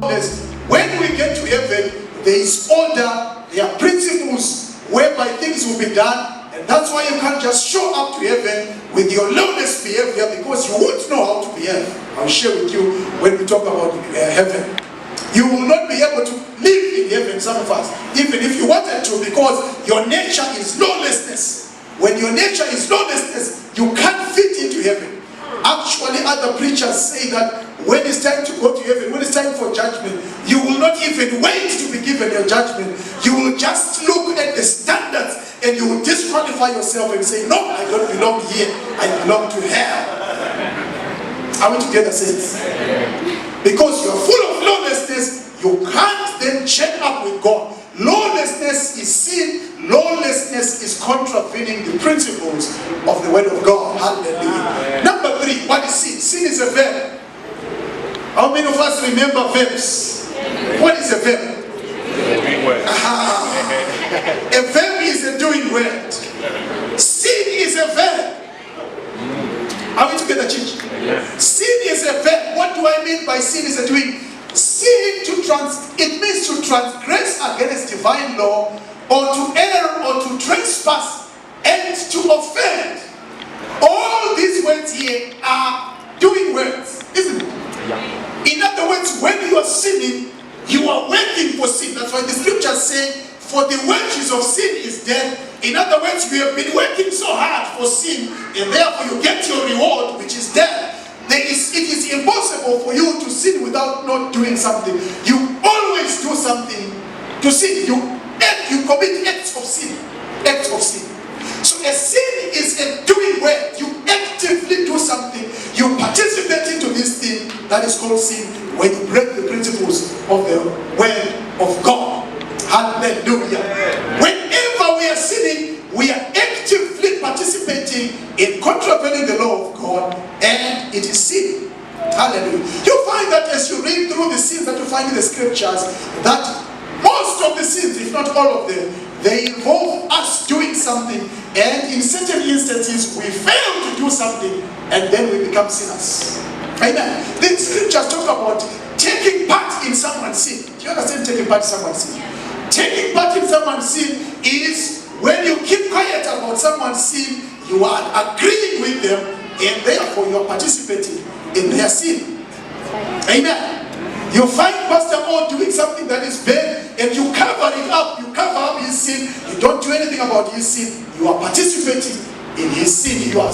When we get to heaven, there is order, there are principles whereby things will be done. And that's why you can't just show up to heaven with your lowest behavior, because you won't know how to behave. I'll share with you when we talk about heaven. You will not be able to live in heaven, some of us, even if you wanted to, because your nature is lawlessness. When your nature is lawlessness, you can't fit into heaven. Actually, other preachers say that when it's time to go to heaven, when it's time for judgment, you will not even wait to be given your judgment. You will just look at the standards and you will disqualify yourself and say, no, I don't belong here, I belong to hell. Are we together, saints? Because you're full of lawlessness, you can't then check up with God. Lawlessness is sin. Lawlessness is contravening the principles of the word of God. Hallelujah. Number 3, what is sin? Sin is a verb. How many of us remember verbs? What is a verb? A verb is a doing word. Sin is a verb. Are we together, church? Sin is a verb. What do I mean by sin is a doing? Sin, it means to transgress against divine law, or to err, or to trespass, and to offend. All these words here are doing words, isn't it? In other words, when you are sinning, you are working for sin. That's why the scriptures say, for the wages of sin is death. In other words, you have been working so hard for sin, and therefore you get your reward, which is death. It is impossible for you to sin without not doing something. You always do something to sin. You commit acts of sin. Acts of sin. So a sin is a doing word. You actively do something. You participate into this thing that is called sin when you break the principles of the word of God. Hallelujah. Whenever we are sinning, we are actively participating in contravening the law of God, and it is sin. Hallelujah. You find that as you read through the sins that you find in the scriptures, that most of the sins, if not all of them, they involve us doing something, and in certain instances we fail to do something, and then we become sinners. Amen. The scriptures talk about taking part in someone's sin. Do you understand taking part in someone's sin? Taking part in someone's sin is when you keep quiet about someone's sin, you are agreeing with them, and therefore you are participating in their sin. Amen. You find Pastor O doing something that is bad, and you cover it up. You cover up his sin. You don't do anything about his sin. You are participating in his sin. You are